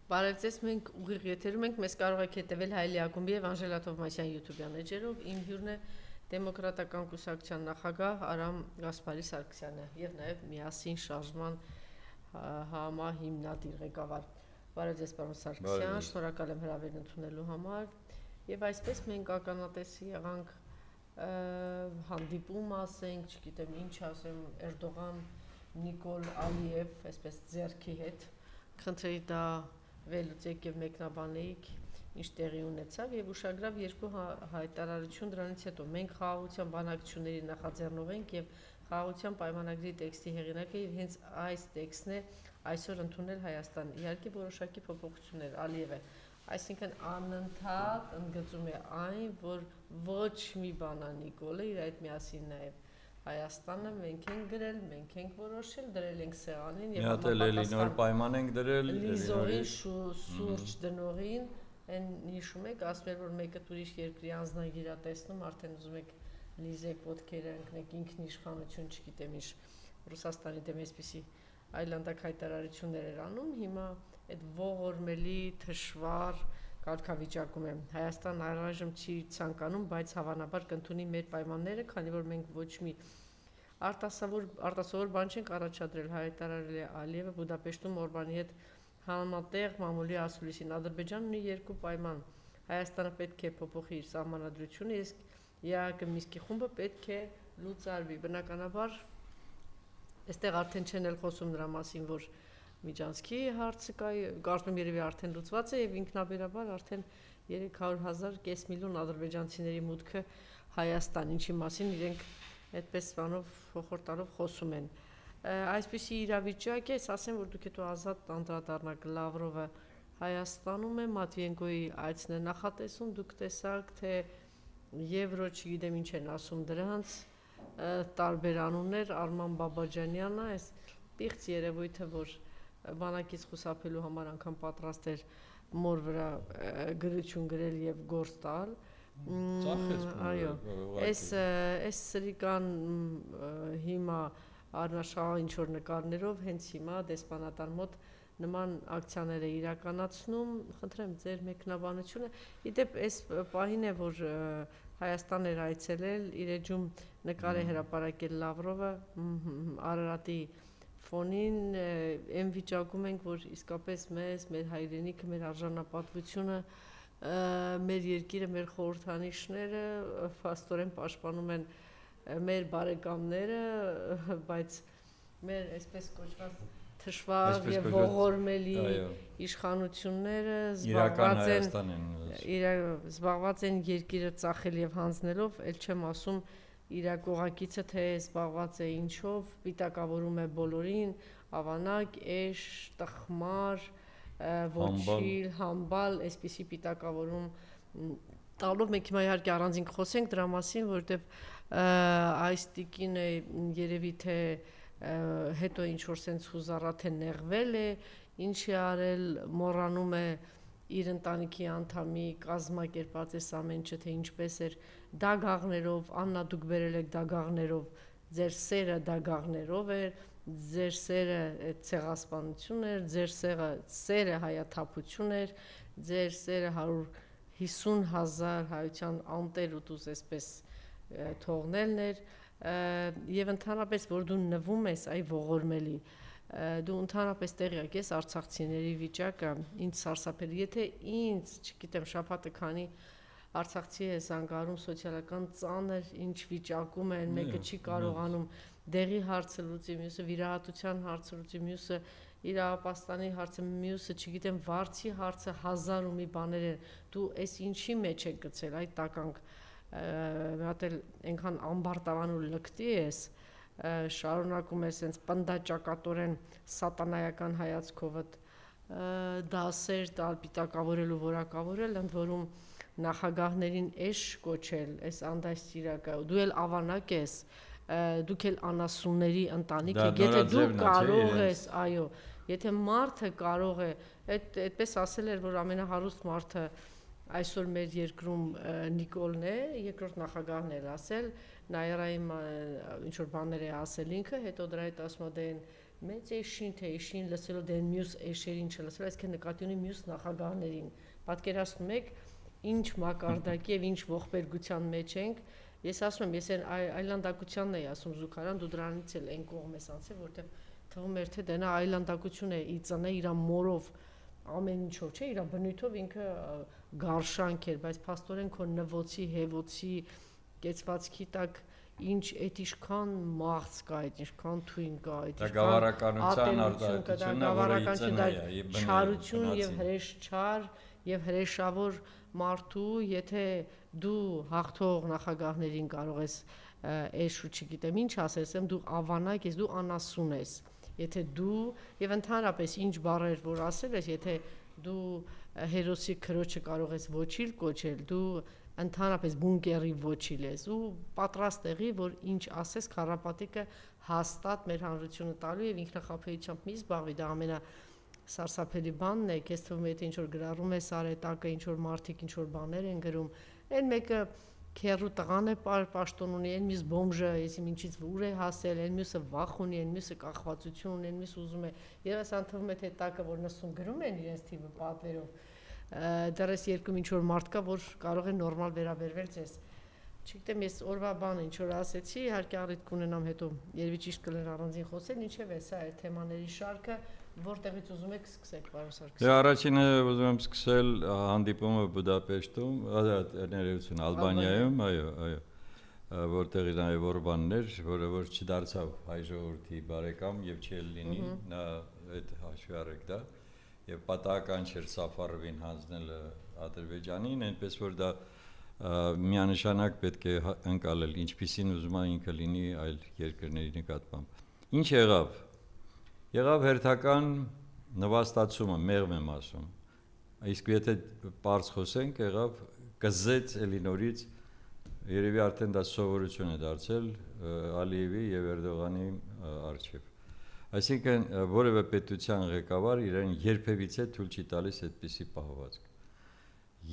Բարև ձեզ, մենք ուղիղ եթերում ենք, մեզ կարող եք հետևել Հայելի ակումբի եւ Անժելա Թովմասյան YouTube-յան էջերով, իմ հյուրն է Դեմոկրատական կուսակցության նախագահ Արամ Գասպարի Սարգսյանը եւ նաեւ միասին շարժման համահիմնադիր ղեկավար։ Բարև ձեզ, պարոն Սարգսյան, շնորհակալ եմ հրավերն ընդունելու համար եւ այսպես մենք ականատես եղանք հանդիպում ասենք, չգիտեմ ինչ ասեմ, Էրդողան Նիկոլ Ալիև, այսպես ձեռքի հետ, խնդրեի դա վերլուծեք եւ մեկնաբանեիք, ինչ տեղի ունեցավ եւ ուշագրավ երկու հայտարարություն դրանից հետո մենք խաղաղության բանակցությունների նախաձեռնող ենք եւ խաղաղության պայմանագրի տեքստի հեղինակը եւ հենց այս տեքստն է այսօր ընդունել Հայաստան։ Իհարկե որոշակի փոփոխություններ Ալիևը, այսինքն անընդհատ ընդգծում է այն, որ ոչ մի բանա Նիկոլը իր այդ միասին նաեւ Հայաստանը մենք ենք գրել, մենք ենք որոշել, դրել ենք սեղանին եւ համապատասխան պայման ենք դրել լիզորին սուրճ դնողին, այն հիշում եք, ասում էր որ մեկը ուրիշ երկրի անձնագիր է տեսնում, արդեն ուզում եք լիզեք ոտքերը ընկնեք ինքնիշխանություն, չգիտեմ ինչ, Ռուսաստանի դեմ էսպիսի այլանդակ հայտարարություններ էր անում, հիմա այդ ողորմելի թշվառ կարգավիճակում է Հայաստանն առայժմ չի ցանկանում, բայց հավանաբար կընդունի մեր պայմանները, քանի որ մենք ոչ մի արտասովոր բան չենք առաջադրել, հայտարարել է Ալիևը Բուդապեշտում Օրբանի հետ համատեղ մամուլի ասուլիսին։ Ադրբեջանն ունի երկու պայման, Հայաստանը պետք է փոփոխի իր սահմանադրությունը, իսկ ԵԱՀԿ Մինսկի խումբը պետք է լուծարվի։ Բնականաբար այստեղ արդեն չեն էլ խոսում նրա մասին, որ Միջանցքի հարցը կա, կարծում եմ երևի արդեն լուծված է եւ ինքնաբերաբար արդեն 300,000 կես միլիոն ադրբեջանցիների մուտքը Հայաստան, ինչի մասին իրենք այդպես բանով փոխորտալով խոսում են։ Այսպիսի իրավիճակ է, ասեմ, որ դուք հետո ազատ անդրադառնաք Լավրովը Հայաստանում է, Մատվիենկոյի այցն է նախատեսում, դուք տեսաք, թե Եվրո, չգիտեմ ինչ են ասում դրանց, տարբեր անուններ, Արման Բաբաջանյանը, այս պիղծ երևույթը, որ բանակից խուսափելու համար անգամ պատրաստ էր մոր վրա գրություն գրել եւ գործ տալ։ Այո, այս սրիկան հիմա առնաշահ ինչ որ նկարներով հենց հիմա դեսպանատան մոտ նման ակցիաներ է իրականացնում, խնդրեմ ձեր մեկնաբանությունը։ Իդեպ այս պահին է, որ Հայաստան էր այցելել, իր էջում նկար է հրապարակել Լավրովը Արարատի ֆոնին, այն վիճակում ենք, որ իսկապես մեզ, մեր հայրենիքը, մեր արժանապատվությունը, մեր երկիրը, մեր խորհրդանիշները փաստորեն պաշտպանում են մեր բարեկամները, բայց մեր այսպես կոչված թշվառ եւ ողորմելի իշխանությունները զբաղված են երկիրը ծախել եւ հանձնելով, ել չեմ ասում իրակողակիցը թե զբաղված է ինչով, պիտակավորում է բոլորին, ավանակ, էշ, տխմար, ոչիլ, համբալ, այսպիսի պիտակավորում տալով մենք հիմա իհարկե առանձին խոսենք դրա մասին, որովհետև այս տիկինը երևի թե հետո ինչ որ sense խուզառա թե նեղվել է, ինչ է արել, մոռանում է իր ընտանիքի անդամի կազմակերպած այս ամեն ինչը թե ինչպես էր դագաղներով, Աննա դուք բերել եք դագաղներով, ձեր սերը դագաղներով էր, ձեր սերը ցեղասպանություն էր, ձեր սերը հայաթափություն էր, ձեր սերը 150,000 հայության անտեր ուտուզ այսպես թողնելն էր եւ ընդհանրապես որ դու նվում ես այ ողորմելի դու ընդհանրապես տեղյակ ես արցախցիների վիճակը ինձ սարսափելի եթե ինձ չգիտեմ շաբաթը քանի արցախցի է զանգարում սոցիալական ծանր ինչ վիճակում են մեկը չի կարողանում դեղի հարցը լուծի մյուսը վիրահատության հարցը լուծի մյուսը իրավապաշտպանի հարցը մյուսը չգիտեմ վարձի հարցը հազար ու մի բաներ են դու այս ինչի մեջ եք գցել այդ տականք մի հատ էլ այնքան ամբարտավան ու լկտի ես շարունակում է սենց պնդաճակատորեն սատանայական հայացքովդ դասեր տալ պիտակավորել ու որակավորել ընդ որում նախագահներին էշ կոչել այս անդաստիրակը դու էլ ավանակ ես դուք էլ անասունների ընտանիք եք եթե դու կարող ես այո եթե մարդը կարող է այդպես ասել էր որ ամենահարուստ մարդը այսօր մեր երկրում Նիկոլն է, երկրորդ նախագահն էր ասել, Նայարայի ինչ որ բաներ է ասել ինքը, հետո դրա հետ ասում է դեն մեծ էշին թե էշին լսելով դեն մյուս էշերին չլսել, այսինքն նկատի ունի մյուս նախագահներին։ Պատկերացնում եք ինչ մակարդակի եւ ինչ ողբերգության մեջ ենք։ Ես ասում եմ, ես այլանդակությանն էի ասում Զուգարան, դու դրանից էլ այն կողմ ես անցել, որտեղ թվում էր թե դենա այլանդակություն է իծնե իր մորով ամեն ինչով, չէ, իր բնույթով ինքը գարշանք էր, բայց փաստորեն քո նվոցի, հեվոցի, կեցվածքի տակ ինչ այդ ինչքան մաղց կա, այդ ինչքան թույն կա, այդ գավառականության արտահայտությունը, որը իծնե է, չարություն եւ հրեշչար եւ հրեշավոր մարդու, եթե դու հաղթող նախագահներին կարող ես էշ ու չգիտեմ ինչ ասես, դու ավանակ ես, դու անասուն ես, եթե դու եւ ընդհանրապես ինչ բառեր որ ասել ես, եթե դու հերոսի քրոջը կարող ես ոչիլ կոչել, դու ընդհանրապես բունկերի ոչիլ ես ու պատրաստ եղի, որ ինչ ասես քարապատիկը հաստատ մեր հանրությունը տալու եւ ինքնախապեյությամբ մի զբաղվի, դա ամենա սարսափելի բանն է, քեզ թվում է թե ինչ որ գրառում է սարետակը, ինչ որ մարդիկ ինչ որ բաներ են գրում, այն մեկը քերու տղան է պաշտոն ունի, այն մյուս բոմժը, եսիմ ինչից ուր է հասել, այն մյուսը վախ ունի, այն մյուսը կախվածություն ունի, այն մյուսը ուզում է, եւ ասան թվում է թե տակը որ նստում գրում են իրենց թիվը պատվերով, դեռս երկում ինչ որ մարդ կա, որ կարող է նորմալ վերաբերվել ձեզ։ Չգիտեմ, ես օրվա բանը ինչ որ ասեցի, իհարկե առիթ կունենամ հետո երևի ճիշտ կլներ առանձին խոսել, ինչև է սա այդ թեմաների շարքը, որտեղից ուզում եք սկսեք, պարոն Սարգսյան։ Դե առաջինը ուզում եմ սկսել հանդիպումը Բուդապեշտում, ներողություն, Ալբանիայում, այո, որտեղ նաև Օրբաններ, որը որ չդարձավ հայ ժողովրդի բարեկամ եւ չի լինի, նա այդ հաշվի առեք դա, եւ պատահական չէր Սաֆարովին հանձնելը Ադրբեջանին, այնպես որ դա միանշանակ պետք է ընկալել, ինչպիսին ուզում է ինքը լինի այլ երկրների նկատմամբ։ Ինչ եղավ։ Եղավ հերթական նվաստացումը, մեղմ եմ ասում։ Իսկ եթե բարձ խոսենք, եղավ կզեց էլի նորից, երևի արդեն դա սովորություն է դարձել Ալիևի եւ Էրդողանի առջև։ Այսինքն որևէ պետության ղեկավար իրեն երբևիցե թույլ չի տալիս այդպիսի պահվածք։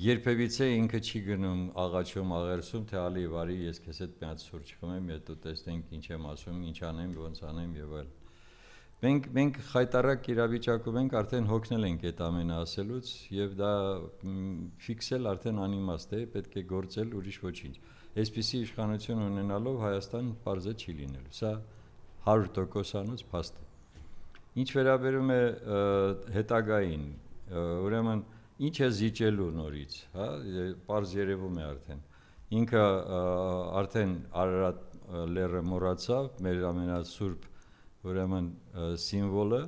Երբևիցե ինքը չի գնում աղաչում, աղերսում, թե Ալիև արի, ես քեզ հետ միած սուրճ խմեմ, հետո տեսնենք ինչ եմ ասում, ինչ անեմ, ոնց անեմ եւ այլն։ Մենք խայտարակ իրավիճակում ենք, արդեն հոգնել ենք այդ ամենը ասելուց եւ դա ֆիքսել արդեն անիմաստ է, պետք է գործել ուրիշ ոչինչ։ Այսպիսի իշխանություն ունենալով Հայաստան բարձր չի լինելու։ Սա 100%-անոց փաստ է։ Ինչ վերաբերում է հետագային, ուրեմն ինչ է զիջելու նորից, հա, բարձ երևում է արդեն։ Ինքը արդեն Արարատ լեռը մոռացավ, մեր ամենասուրբ ուրեմն սիմվոլը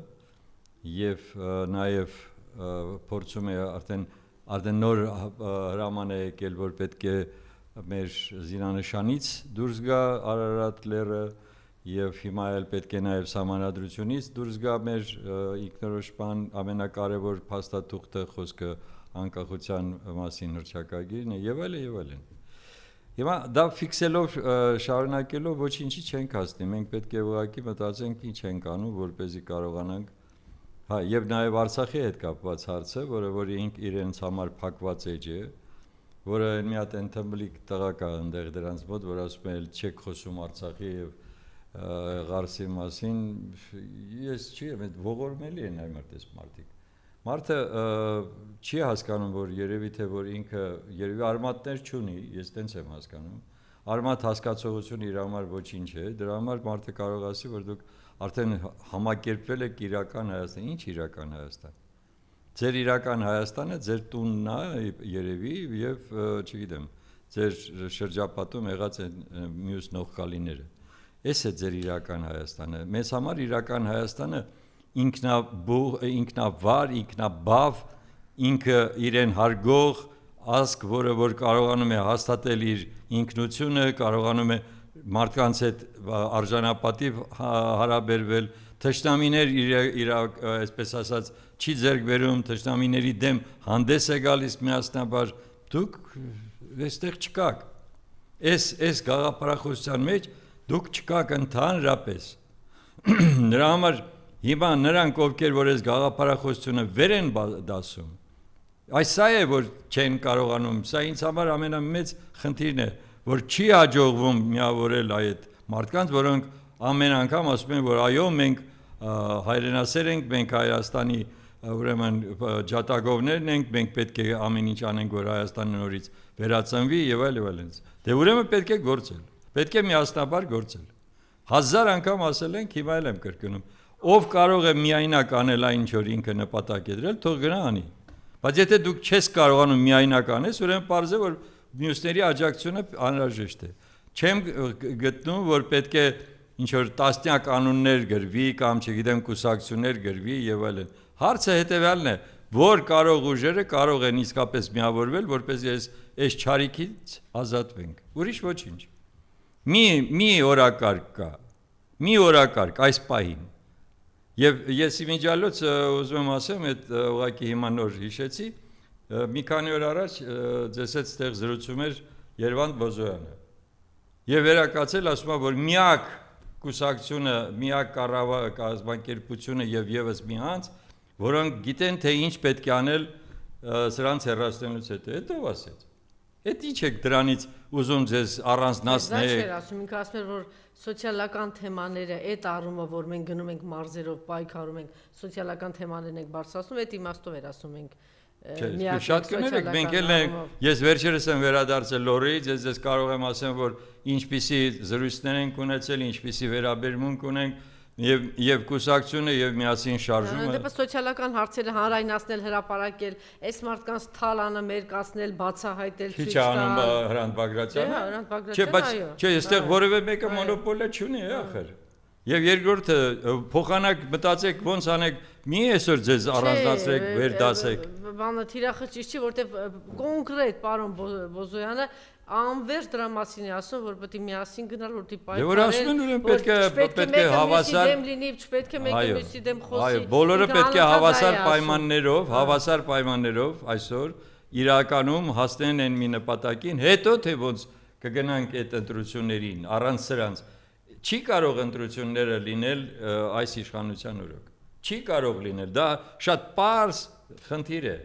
եւ նաեւ փորձում է արդեն նոր հրաման է եկել, որ պետք է մեր զինանշանից դուրս գա Արարատ լեռը եւ հիմա էլ պետք է նաեւ սահմանադրությունից դուրս գա մեր ինքնորոշման ամենակարևոր փաստաթուղթը խոսքը անկախության մասին հռչակագիրն է եւ այլն։ Հիմա դա ֆիքսելով շարունակելով ոչինչի չենք հասնի, մենք պետք է ուղղակի մտածենք ինչ ենք անում, որպեսզի կարողանանք, հա, եւ նաեւ Արցախի հետ կապված հարցը, որը իրենց համար փակված էջ է, որը մի հատ ընդհանրիկ տղա կա այնտեղ դրանց մոտ, որ ասում է չեք խոսում Արցախի եւ Ղարսի մասին, ես չեմ, այդ ողորմելի են այմարդես մարդիկ։ Մարդը չի հասկանում, որ երևի թե որ ինքը երևի արմատներ չունի, ես տենց եմ հասկանում։ Արմատ հասկացողությունը իր համար ոչինչ է, դրա համար մարդը կարող ասի, որ դուք արդեն համակերպվել եք իրական Հայաստան, ինչ իրական Հայաստան։ Ձեր իրական Հայաստանը ձեր տունն է երևի եւ չգիտեմ, ձեր շրջապատում եղած են մյուս նողկալիները։ Էս է ձեր իրական Հայաստանը։ Մեզ համար իրական Հայաստանը ինքնավար, ինքնաբավ, ինքը իրեն հարգող ազգ, որը որ կարողանում է հաստատել իր ինքնությունը, կարողանում է մարդկանց հետ արժանապատիվ հարաբերվել, թշնամիներ իր այսպես ասած չի ձեռք բերում, թշնամիների դեմ հանդես է գալիս միասնաբար, դուք այստեղ չկաք։ Այս գաղափարախոսության մեջ դուք չկաք ընդհանրապես։ Նրա համար հիմա նրանք, ովքեր որ այս գաղափարախոսությունը վեր են դասում, այս սա է, որ չեն կարողանում, սա ինձ համար ամենամեծ խնդիրն է, որ չի հաջողվում միավորել այդ մարդկանց, որոնք ամեն անգամ ասում են, որ այո, մենք հայրենասեր ենք, մենք Հայաստանի ուրեմն ջատագովներն ենք, մենք պետք է ամեն ինչ անենք, որ Հայաստանը նորից վերածնվի եւ այլն։ Դե ուրեմն պետք է գործել։ Պետք է միասնաբար գործել։ 1000 անգամ ասել ենք, հիմա էլ եմ կրկնում։ Ով կարող է միայնակ անել այն, ինչ որ ինքը նպատակ է դրել, թող գնա անի։ Բայց եթե դուք չես կարողանում միայնակ անես, ուրեմն պարզ է, որ մյուսների աջակցությունը անհրաժեշտ է։ Չեմ գտնում, որ պետք է ինչ որ տասնյակ կանոններ գրվի կամ չգիտեմ կուսակցություններ գրվի եւ այլն։ Հարցը հետեւյալն է, որ կարող ուժերը կարող են իսկապես միավորվել, որպեսզի այս չարիքից ազատվենք։ Ուրիշ ոչինչ։ Մի օրակարգ կա։ Մի օրակարգ այս պահին։ Եվ ես իմիջիալոց ուզում եմ ասեմ, այդ ուղղակի հիմա նոր հիշեցի, մի քանի օր առաջ ձեզ հետ ստեղ զրուցում էր Երվանդ Բոզոյանը։ Եվ վերակացել ասում է, որ միակ կուսակցությունը, միակ կազմակերպությունը եւ եւս մի անձ, որոնք գիտեն, թե ինչ պետք է անել սրանց հեռացնելուց հետո։ Հետո ասեց։ Այդ ինչ է դրանից ուզում ձեզ առանձնացնել։ Դա չէր ասում, ինքը ասում էր, որ սոցիալական թեմաները այդ առումով, որ մենք գնում ենք մարզերով, պայքարում ենք, սոցիալական թեմաներն ենք բարձրացնում, այդ իմաստով էր ասում ենք։ Շատ կներեք, մենք էլ ենք, ես վերջերս եմ վերադարձել Լորիից, ես կարող եմ ասեմ, որ ինչպիսի զրույցներ ենք ունեցել, ինչպիսի վերաբերմունք ունենք, եւ կուսակցությունը եւ միասին շարժումը։ Դեպի սոցիալական հարցերը հանրայնացնել, հրապարակել, այս մարդկանց թալանը մերկացնել, բացահայտել, ցույց տալ։ Քիչ անում Հրանտ Բագրատյանը։ Հրանտ Բագրատյանը, այո։ Չէ, այստեղ որևէ մեկը մոնոպոլը չունի, ախր։ Եվ երկրորդը փոխանակ մտածեք ոնց անեք, մի այսօր ձեզ առանձնացրեք, վերդասեք։ Բանը թիրախը ճիշտ չի, որտեվ կոնկրետ պարոն Բոզոյանը անվերջ դրա մասին է ասում, որ պետք է միասին գնալ, որ դի պայքարել։ Որ ասում են ուրեմն պետք է հավասար դեմ լինի, չպետք է մեկը մյուսի դեմ խոսի։ Այո, բոլորը պետք է հավասար պայմաններով այսօր իրականում հասնեն այն մի նպատակին, հետո թե ոնց կգնանք այդ ընտրություններին, առանց սրանց չի կարող ընտրությունները լինել այս իշխանության օրոք։ Չի կարող լինել, դա շատ պարզ խնդիր է,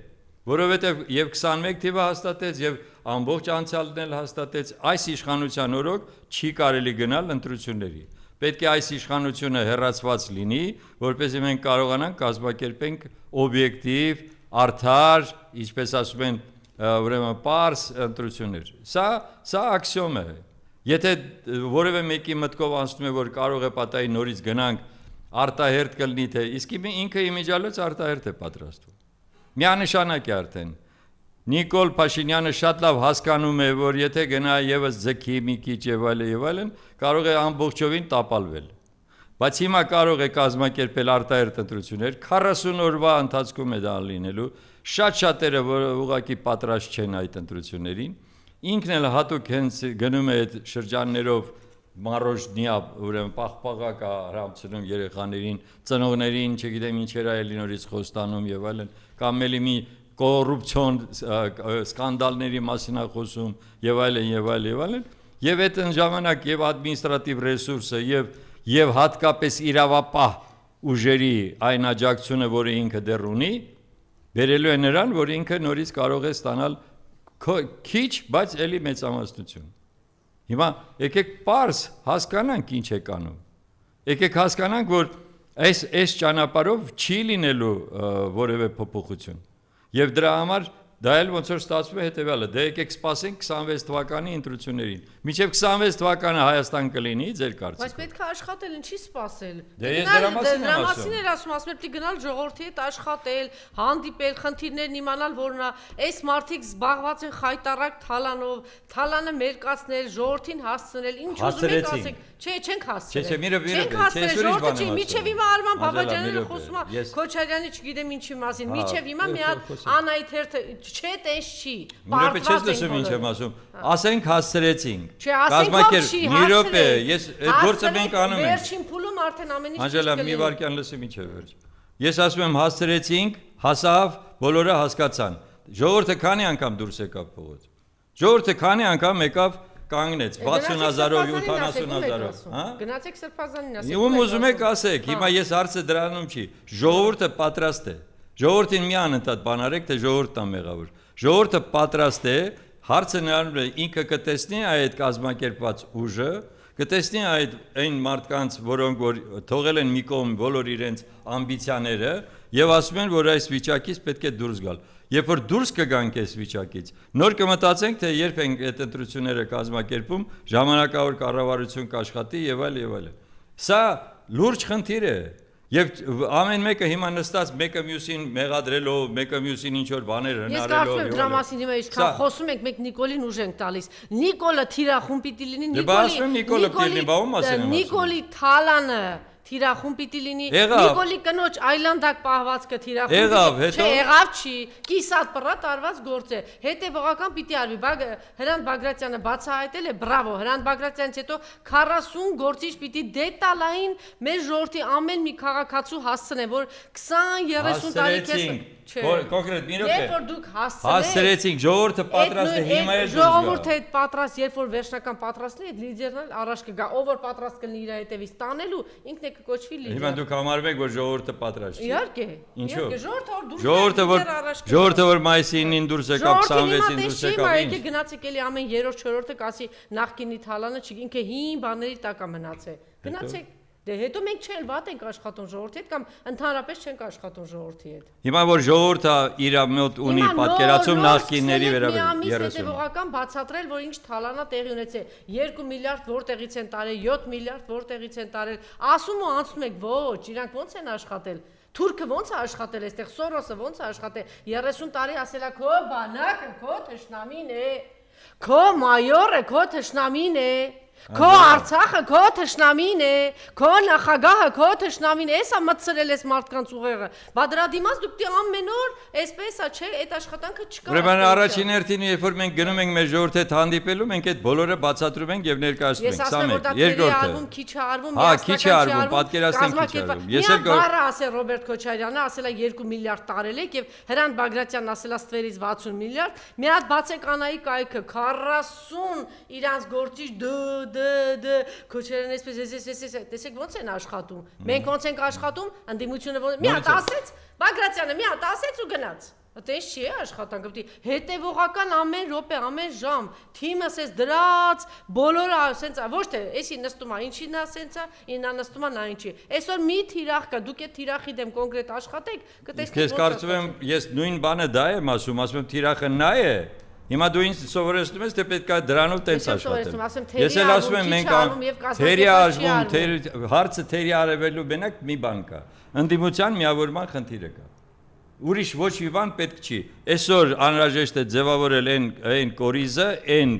որովհետև եւ 21 թիվը հաստատեց եւ ամբողջ անցյալն էլ հաստատեց, այս իշխանության օրոք չի կարելի գնալ ընտրությունների։ Պետք է այս իշխանությունը հեռացված լինի, որպեսզի մենք կարողանանք կազմակերպենք օբյեկտիվ, արդար, ինչպես ասում են, ուրեմն պարզ ընտրություններ։ Սա աքսիոմ է։ Եթե որևէ մեկի մտքով անցնում է, որ կարող է պատահի նորից գնանք, արտահերթ կլինի թե, իսկ ինքը իմիջիալոց արտահերթ է պատրաստվում։ Միանշանակ է արդեն։ Նիկոլ Փաշինյանը շատ լավ հասկանում է, որ եթե գնա եւս ձգի մի քիչ եւ այլն, կարող է ամբողջովին տապալվել։ Բայց հիմա կարող է կազմակերպել արտահերթ ընտրություններ, 40 օրվա ընթացքում է դա լինելու, շատ-շատերը որ ուղղակի պատրաստ չեն այդ ընտրություններին, ինքն էլ հատուկ հենց գնում է այդ շրջաններով մարոժնիա, ուրեմն պաղպաղակ հրամցնում երեխաներին, ծնողներին, չգիտեմ ինչեր է նորից խոստանում եւ այլն, կամ էլի մի կոռուպցիոն սկանդալների մասին է խոսում եւ այլն, եւ այդ ժամանակ եւ ադմինիստրատիվ ռեսուրսը եւ հատկապես իրավապահ ուժերի այն աջակցությունը, որը ինքը դեռ ունի, բերելու է նրան, որ ինքը նորից կարող է ստանալ քիչ, բայց էլի մեծամասնություն։ Հիմա եկեք պարզ հասկանանք ինչ է կանում։ Եկեք հասկանանք, որ այս ճանապարհով չի լինելու որևէ փոփոխություն։ Եվ դրա համար դա էլ ոնց որ ստացվում է հետեւյալը, դե եկեք սպասենք 26 թվականի ընտրություններին։ Մինչև 26 թվականը Հայաստան կլինի, ձեր կարծիքով։ Բայց պետք է աշխատել, ինչի սպասել։ Դե ես դրա մասին էր ասում, պետք է գնալ ժողովրդի հետ աշխատել, հանդիպել, խնդիրներն իմանալ, որ նա այս մարդիկ զբաղված են խայտարակ թալանով, թալանը մերկացնել, ժողովրդին հասցնել, ինչ ուզում եք ասեք։ Չէ, չենք հասցնել։ Չենք հասցնել, ժողովրդի միջև հիմա Արման Բաբաջանյանը խոսում է Քոչարյանի չգիտեմ ինչի մասին, միջև հիմա մի հատ Անահիտ Հերթը չէ, տես չի։ Միրոպե չես լսում ինչ եմ ասում։ Ասենք հասցրեցինք։ Կազմակերպ մի րոպե, ես այդ գործը մենք անում ենք։ Վերջին փուլում արդեն ամեն ինչ Անջելա, մի վարքյան լսեմ ինչ է վերջ։ Ես ասում եմ հասցրեցինք, հասավ, բոլորը հասկացան։ Ժողովուրդը քանի անգամ դուրս եկավ փողոց։ Ժողովուրդը քանի անգամ եկավ կանգնեց 60000-ով, 70000-ով, հա? Գնացեք Սրբազանին ասեք։ Ում ուզում եք ասեք, հիմա ես հարցը դրանում չի։ Ժողովուրդը պատրաստ է։ Ժողովրդին մի անընդհատ բան արեք, թե ժողովուրդն է մեղավոր։ Ժողովուրդը պատրաստ է, հարցը նրանում է ինքը կտեսնի այդ կազմակերպված ուժը կտեսնի այն մարդկանց, որոնք որ թողել են մի կողմ բոլոր իրենց ամբիցիաները եւ ասում են, որ այս վիճակից պետք է դուրս գալ։ Երբ որ դուրս կգանք այս վիճակից, նոր կմտածենք, թե երբ ենք այդ ընտրությունները կազմակերպում, ժամանակավոր կառավարություն կաշխատի եւ այլ եւ այլ։ Սա լուրջ խնդիր է։ Եվ ամեն մեկը հիմա նստած մեկը մյուսին մեղադրելով, մեկը մյուսին ինչ որ բաներ հնարելով։ Ես կարծում եմ դրա մասին հիմա ինչքան խոսում ենք, մենք Նիկոլին ուժ ենք տալիս։ Նիկոլը թիրախում պիտի լինի, Նիկոլի Թալանը թիրախում պիտի լինի, Նիկոլի կնոջ այլանդակ պահվածքը թիրախում պիտի, չէ, եղավ չի, կիսատ պռատ արված գործ է, հետևողական պիտի արվի, Հրանտ Բագրատյանը բացահայտել է, բրավո, Հրանտ Բագրատյանից հետո 40 գործիչ պիտի դետալային մեր ժողովրդի ամեն մի քաղաքացու հասցնեն, որ 20-30 տարի քեզ կոնկրետ մի րոպե։ Երբ որ դուք հասցրեցինք, ժողովուրդը պատրաստ է հիմա էլ ժողովուրդը այդ պատրաստ, երբ որ վերջնական պատրաստի, այդ լիդերն էլ առաջ կգա, ով որ պատրաստ կլինի իր հետևից տանելու, ինքն է կկոչվի լիդեր։ Հիմա դուք համարում եք, որ ժողովուրդը պատրաստ չի։ Իհարկե։ Ինչո՞վ։ Ժողովուրդը որ դուրս Ժողովուրդը որ մայիսի 9-ին դուրս եկավ, 26-ին դուրս եկավ։ Եկեք գնացեք էլի ամեն 3-4-րդը կասի նախկինի Թալանը չի, ինքը հին բաների տակ է մնացել։ Գնացեք Դե հետո մենք չեն վատ ենք աշխատում ժողովրդի հետ կամ ընդհանրապես չենք աշխատում ժողովրդի հետ։ Հիմա որ ժողովուրդը իր մոտ ունի պատկերացում նախկինների վերաբերյալ 30 հետևողական բացատրել, որ ինչ Թալանա տեղի ունեցել, 2 միլիարդ որտեղից են տարել, 7 միլիարդ որտեղից են տարել, ասում ու անցնում եք, ոչ, իրանք ո՞նց են աշխատել։ Թուրքը ո՞նց է աշխատել այստեղ, Սորոսը ո՞նց է աշխատել, 30 տարի ասելա քո բանակը, քո թշնամին է, քո մայորը, քո թշնամին է։ Քո Արցախը քո թշնամին է, քո նախագահը քո թշնամին է, էսա մտցրել ես մարդկանց ուղեղը։ Բա դրա դիմաց դուք դի ամեն օր էսպես է, չէ, այդ աշխատանքը չկա։ Ուրեմն առաջին հերթին երբ որ մենք գնում ենք մեր ժողովրդի հետ հանդիպելու, մենք այդ բոլորը բացատրում ենք եւ ներկայացնում ենք, սա մեկ։ Երկրորդը։ Քիչ է արվում, հա, քիչ է արվում, պատկերացնենք քիչ է արվում։ Ես էլ բառը ասել Ռոբերտ Քոչարյանը, ասելա 2 միլիարդ տարել եք եւ Հրանտ Բագրատյանն ասելա ստվերից 60 միլիարդ, մի հատ բացեք Անայի կայքը 40 իրանց գործիչ Քոչարյանն էսպես տեսեք ոնց են աշխատում։ Մենք ոնց ենք աշխատում, ընդդիմությունը ոնց։ Մի հատ ասեց, Բագրատյանը մի հատ ասեց ու գնաց։ Այդպես չի աշխատանքը, պետք է հետևողական ամեն րոպե, ամեն ժամ, թիմը ասես դրած, բոլորը ասենց, ոչ թե էսի նստում է, ինչին է ասենցա, ինա նստում է, նա ինչի։ Այսօր մի թիրախ կա, դուք այդ թիրախի դեմ կոնկրետ աշխատեք, կտեսնեք։ Ես կարծում եմ, ես նույն բանը դա եմ ասում եմ թիրախը նա է։ Հիմա դու ինձ սովորեցնում ես, թե պետք է դրանով տենց աշխատել։ Ես էլ ասում եմ, մենք թերի արվում, հարցը թերի արևելու մենակ մի բան կա։ Ընդդիմության միավորման խնդիրը կա։ Ուրիշ ոչ մի բան պետք չի։ Այսօր անհրաժեշտ է ձևավորել այն կորիզը, այն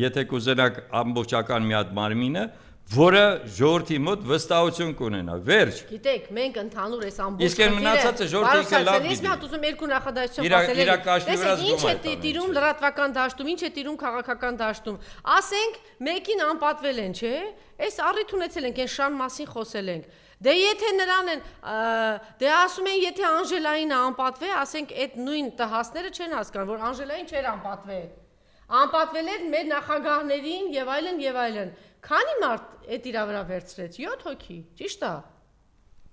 եթե կուզենաք ամբողջական մի հատ մարմինը, որը ժողովրդի մոտ վստահություն կունենա։ Վերջ։ Գիտեք, մենք ընդհանուր այս ամբողջ իսկ այն մնացածը ժողովրդի լավ գիտի։ Ես մի հատ ուզում երկու նախադասություն ասել։ Ինչ է տիրում լրատվական դաշտում, ինչ է տիրում քաղաքական դաշտում։ Ասենք, մեկին անպատվել են, չէ՞։ Այս առիթ ունեցել ենք, այն շան մասին խոսել ենք։ Դե եթե նրան են, դե ասում են, եթե Անժելային անպատվե, ասենք այդ նույն տհասները չեն հասկանում, որ Անժելային չէր անպատվել։ Անպատվել էր մեր նախագահներին եւ այլն եւ այլն։ Քանի մարդ այդ իրա վրա վերցրեց 7 հոգի, ճիշտ է։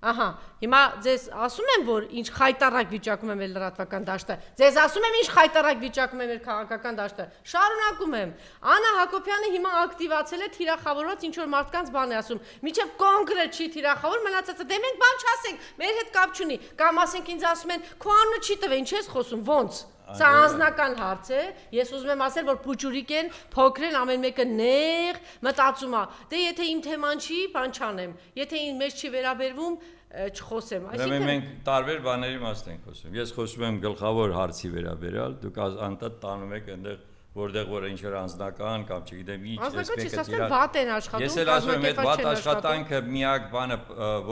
Ահա, հիմա ձեզ ասում եմ, որ ինչ խայտարակ վիճակում է մեր լրատվական դաշտը։ Ձեզ ասում եմ, ինչ խայտարակ վիճակում է մեր քաղաքական դաշտը։ Շարունակում եմ։ Անա Հակոբյանը հիմա ակտիվացել է թիրախավորված ինչ որ մարդկանց բան է ասում։ Միջև կոնկրետ չի թիրախավոր, մնացածը դե մենք բան չասենք, մեր հետ կապ չունի։ Կամ ասենք ինձ ասում են, քո անունը չի տվել, ինչ ես խոսում, ոնց։ Սա անձնական հարց է, ես ուզում եմ ասել, որ փուճուրիկ են, փոքր են, ամեն մեկը նեղ, մտածում է, դե եթե իմ թեման չի, բան չանեմ, եթե ինձ մեզ չի վերաբերվում, չխոսեմ, այսինքն մենք տարբեր բաների մասն ենք խոսում, ես խոսում եմ գլխավոր հարցի վերաբերյալ, դուք անդադ տանում եք այնտեղ, որտեղ որ ինչ-որ անձնական կամ չգիտեմ ինչ, ես էլ ասում եմ, այդ վատ աշխատանքը միակ բանը,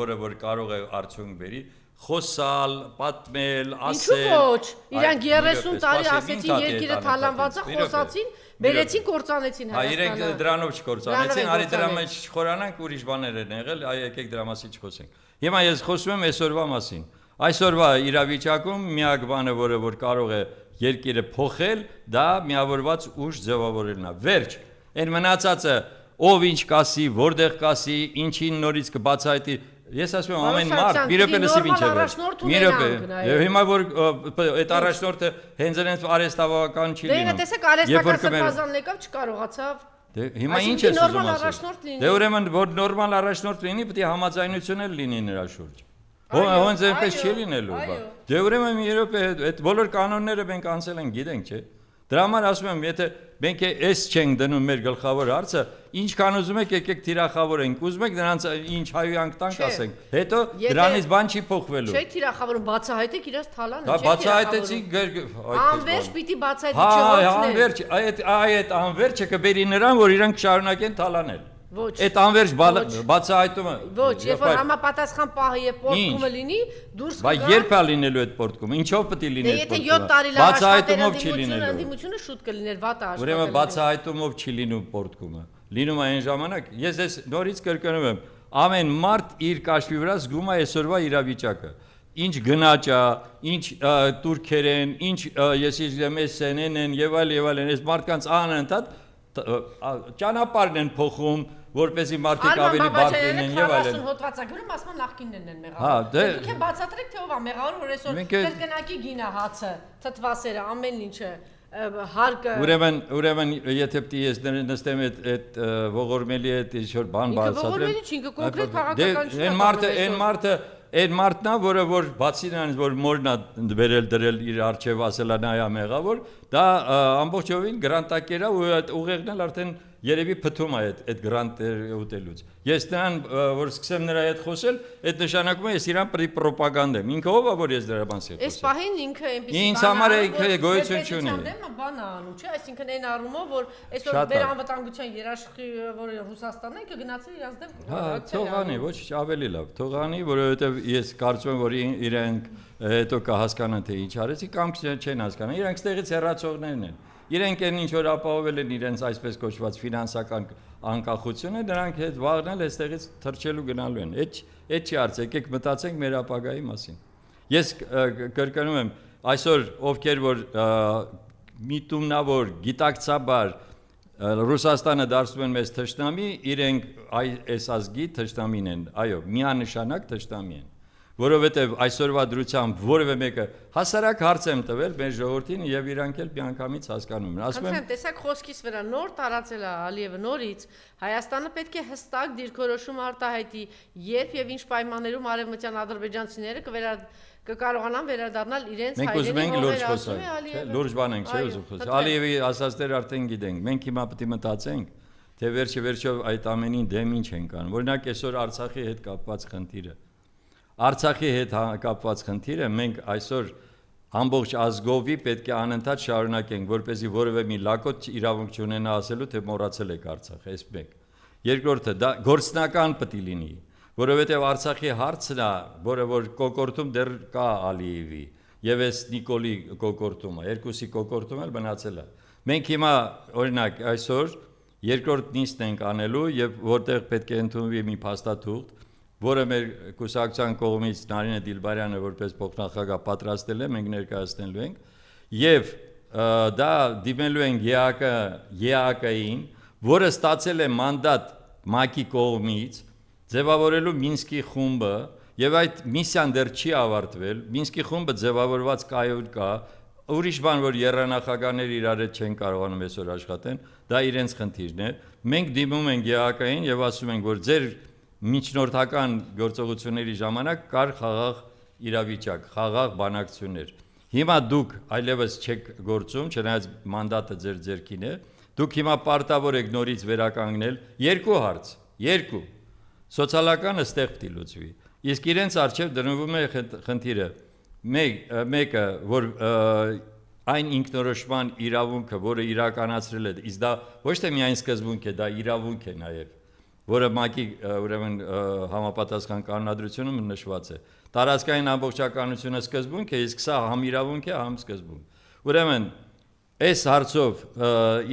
որը որ կարող է արդյունք բերի, խոսալ, պատմել, ասել։ Ինչու ոչ։ Իրանք 30 տարի ասեցին երկիրը թալանված է, խոսացին, բերեցին, կործանեցին Հայաստանը։ Իրենք դրանով չկործանեցին, արի դրա մեջ չխորանանք, ուրիշ բաներ են եղել, եկեք դրա մասին չխոսենք։ Հիմա ես խոսում եմ այսօրվա մասին։ Այսօրվա իրավիճակում միակ բանը, որը որ կարող է երկիրը փոխել, դա միավորված ուժ ձևավորելն է։ Վերջ։ Այն մնացածը ով ինչ կասի, որտեղ կասի, ինչին նորից կբացահայտի Ես ասում եմ ամեն մարդ մի րոպե լսիվ ինչ է վերջ։ Մի րոպե։ Եվ հիմա որ այդ առաջնորդը հենց այնպես արհեստավարական չի լինում։ Դե տեսեք արհեստական սրբազանն եկավ չկարողացավ։ Հիմա ինչ է ուզում ասել։ Դե ուրեմն որ նորմալ առաջնորդ լինի, պետք է համաձայնություն էլ լինի նրա շուրջ։ Ոնց այնպես չի լինելու, բա։ Դե ուրեմն Եվրոպա այդ բոլոր կանոնները մենք անցել ենք, գիտենք, չէ։ Դրա համար ասում եմ, եթե մենք էս չենք դնում մեր գլխավոր հարցը, ինչքան ուզում եք եկեք թիրախավորենք, ուզում եք նրանց ինչ հայոյանք տանք ասենք, հետո դրանից բան չի փոխվելու։ Չէ, թիրախավորում բացահայտեք իրաց թալանը, չէ։ Դա բացահայտեցի անվերջ պիտի բացահայտի անվերջ, այդ անվերջը կբերի նրան, որ իրանք շարունակեն թալանել։ Ոչ։ Այդ անվերջ բացահայտումը։ Ոչ, երբ որ համապատասխան պահը եւ պորտկումը լինի, դուրս կգա։ Բայց երբ է լինելու այդ պորտկումը, ինչով պետք է լինի այդ պորտկումը։ Եթե 7 տարի բացահայտումով չի լինելու։ Ընդդիմությունը շուտ կլիներ, վատ է աշխատել։ Ուրեմն բացահայտումով չի լինում պորտկումը։ Լինում է այն ժամանակ, ես ես նորից կրկնում եմ, ամեն մարդ իր կաշվի վրա զգում է այսօրվա իրավիճակը։ Ինչ գնաճ է, ինչ турքեր են, ինչ ես իշխեմ CNN են եւ այլն, այս մարդկանց անընդհատ ճանապարհն են փոխում, որպեսզի մարդիկ ավելի բարդ լինեն եւ այլն։ 40 հոդվածագրում ասում են նախկիններն են մեղավոր։ Դուք եք բացատրեք թե ով է մեղավոր, որ այսօր կրկնակի գինը, հացը, թթվասերը, ամեն ինչը հարկը։ Ուրեմն եթե պիտի ես նստեմ այդ ողորմելի այդ ինչ-որ բան բացատրեմ։ Ողորմելի չի, կոնկրետ քաղաքական Այն մարդն է, որը որ բացի նրանից որ մորն է վերել դրել իր արչև ասել է նա է մեղավոր, դա ամբողջովին գրանտակեր է ու այդ ուղեղն էլ արդեն երևի փթում է այդ գրանտերը ուտելուց։ Ես նրան որ սկսեմ նրա հետ խոսել, այդ նշանակում է ես իրան պրոպագանդա եմ։ Ինքը ով է որ ես դրա բան ասեմ։ Այս պահին ինքը այնպես ինձ համար ինքը գոյություն չունի։ Բան է անում, չէ, այսինքն այն առումով որ այսօր վերանվտանգության երաշխի որ Ռուսաստանն է գնացել իրանց դեմ։ Թողանի, ոչ ավելի լավ։ Թողանի, որովհետև ես կարծում եմ որ իրենք հետո կհասկանան թե ինչ արեցի կամ չեն հասկանա։ Իրենք ստեղից հեռացողներն են։ Իրենք են ինչ որ ապահովել են իրենց այսպես կոչված ֆինանսական անկախությունը, նրանք հետ վաղն էլ այստեղից թռչելու գնալու են։ Այդ չի արծ, եկեք մտածենք մեր ապագայի մասին։ Ես կրկնում եմ, այսօր ովքեր որ միտումնավոր, գիտակցաբար Ռուսաստանը դարձնում են մեզ թշնամի, իրենք այս ազգի թշնամին են, այո, միանշանակ թշնամի են։ Որովհետև այսօրվա դրությամբ որևէ մեկը հասարակ հարց եմ տվել մեր ժողովրդին եւ իրանք էլ միանգամից հասկանում են։ Ասում եմ, տեսակ խոսքից վրա նոր տարածել է Ալիևը նորից Հայաստանը պետք է հստակ դիրքորոշում արտահայտի, երբ եւ ինչ պայմաններում արևմտյան ադրբեջանցիները կկարողանան վերադառնալ իրենց հայրենի հողեր, չէ, լուրջ բան ենք, չէ, ուզում խոսել։ Ալիևի ասածները արդեն գիտենք։ Մենք հիմա պետք է մտածենք, թե վերջով այդ ամենին դեմ ինչ ենք անում։ Օրինակ այսօր Արցախի հետ կապված խնդիրը Արցախի հետ կապված խնդիրը մենք այսօր ամբողջ ազգովի պետք է անընդհատ շարունակենք, որպեսզի որևէ մի լակոտ իրավունք չունենա ասելու, թե մոռացել եք Արցախը, այս մեկ։ Երկրորդը դա գործնական պետք է լինի, որովհետև Արցախի հարցն է, որը որ կոկորտում դեռ կա Ալիևի եւ այս Նիկոլի կոկորտումը, երկուսի կոկորտումը էլ մնացել է։ Մենք հիմա օրինակ այսօր երկրորդ նիստն ենք անելու եւ որտեղ պետք է ընդունվի մի փաստաթուղթ, որը մեր կուսակցության կողմից Նարինե Դիլբարյանը որպես փոխնախագահ պատրաստել է, մենք ներկայացնելու ենք եւ դա դիմելու ենք ԵԱԿ-ին, որը ստացել է մանդատ ՄԱԿ-ի կողմից ձևավորելու Մինսկի խումբը եւ այդ միսիան դեռ չի ավարտվել, Մինսկի խումբը ձևավորված կայուն կա, ուրիշ բան որ երրանախագահները իրար հետ չեն կարողանում այսօր աշխատեն, դա իրենց խնդիրն է։ Մենք դիմում ենք ԵԱԿ-ին եւ ասում ենք, որ ձեր միջնորդական գործողությունների ժամանակ կար խաղաղ իրավիճակ, խաղաղ բանակցություններ։ Հիմա դուք այլևս չեք գործում, չնայած մանդատը ձեր ձեռքին է, դուք հիմա պարտավոր եք նորից վերականգնել երկու հարց, սոցիալականը ստեղ պիտի լուծվի։ Իսկ իրենց արժև դրվում է խնդիրը, մեկը, որ այն ինքնորոշման իրավունքը, որը իրականացրել է, իսկ դա ոչ թե միայն սկզբունք է, դա իրավունք է նաև, որը ՄԱԿ-ի ուրեմն համապատասխան կանոնադրությունում նշված է։ Տարածքային ամբողջականությունը սկզբունք է, իսկ սա համ իրավունք է, համ սկզբունք։ Ուրեմն այս հարցով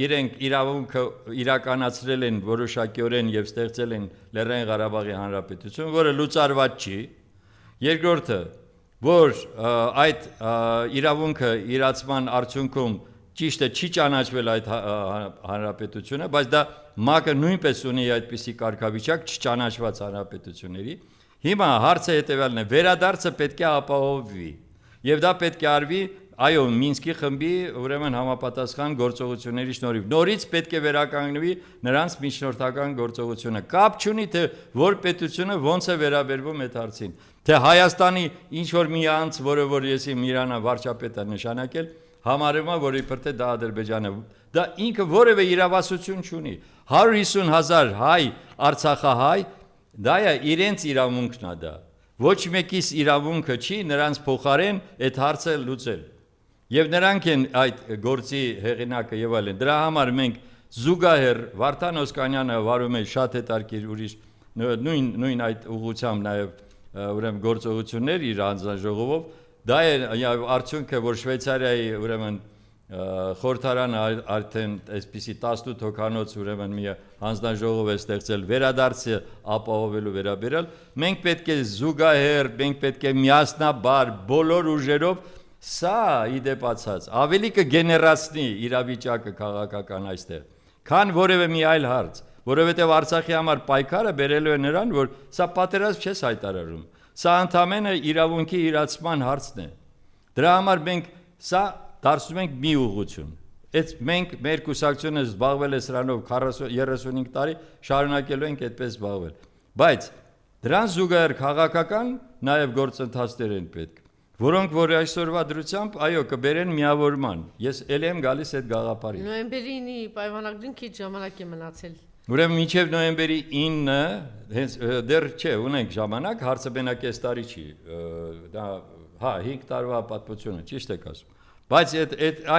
իրենք իրավունքը իրականացրել են որոշակիորեն եւ ստեղծել են Լեռնային Ղարաբաղի Հանրապետություն, որը լուծարված չի։ Երկրորդը, որ այդ իրավունքը իրացման արդյունքում ճիշտ է չի ճանաչվել այդ հանրապետությունը, բայց դա ՄԱԿ-ը նույնպես ունի այդպիսի կարգավիճակ չճանաչված հանրապետությունների։ Հիմա հարցը հետևյալն է, վերադարձը պետք է ապահովվի եւ դա պետք է արվի այո, Մինսկի խմբի ուրեմն համապատասխան գործողությունների շնորհիվ նորից պետք է վերականգնվի նրանց միջնորդական գործողությունը։ Կապ չունի թե որ պետությունը ոնց է վերաբերվում այդ հարցին։ Թե Հայաստանի ինչ որ մի անձ, որը որ ես իմ Իրանա վարչապետը նշանակել, համարում է, որ իբր թե դա Ադրբեջանը, դա ինքը որևէ իրավասություն չունի։ 150,000 հայ, Արցախահայ, դա է իրենց իրավունքն է դա։ Ոչ մեկիս իրավունքը չի նրանց փոխարեն այդ հարցը լուծել։ Եվ նրանք են այդ գործի հեղինակը եւ այլն։ Դրա համար մենք զուգահեռ Վարդան Օսկանյանը վարում է շատ հետաքրքիր ուրիշ նույն այդ ուղղությամբ նաեւ ուրեմն գործողություններ իր հանձնաժողովով, դա է արդյունքը, որ Շվեյցարիայի ուրեմն խորհրդարանը արդեն այսպիսի 18 հոգանոց ուրեմն մի հանձնաժողով է ստեղծել վերադարձը ապահովելու վերաբերյալ, մենք պետք է զուգահեռ, մենք պետք է միասնաբար բոլոր ուժերով սա իդեպացած ավելի կգեներացնի իրավիճակը քաղաքական այստեղ, քան որևէ մի այլ հարց, որովհետև Արցախի համար պայքարը բերելու է նրան, որ սա պատերազմ չես հայտարարում, սա ընդամենը իրավունքի իրացման հարցն է։ Դրա համար մենք սա դարձնում ենք մի ուղղություն։ Այդ մենք մեր կուսակցությունը զբաղվել է սրանով 35 տարի, շարունակելու ենք այդպես զբաղվել։ Բայց դրան զուգահեռ քաղաքական նաև գործընթացներ են պետք, որոնք որ այսօրվա դրությամբ այո կբերեն միավորման։ Ես ելի եմ գալիս այդ գաղափարին։ Նոյեմբերի 9-ի պայմանագրին քիչ ժամանակ է մնացել։ Ուրեմն մինչև նոյեմբերի 9-ը հենց դեռ չէ, ունենք ժամանակ, հարցը մենակ այս տարի չի։ Դա 5 տարվա պատմությունը, ճիշտ եք ասում։ Բայց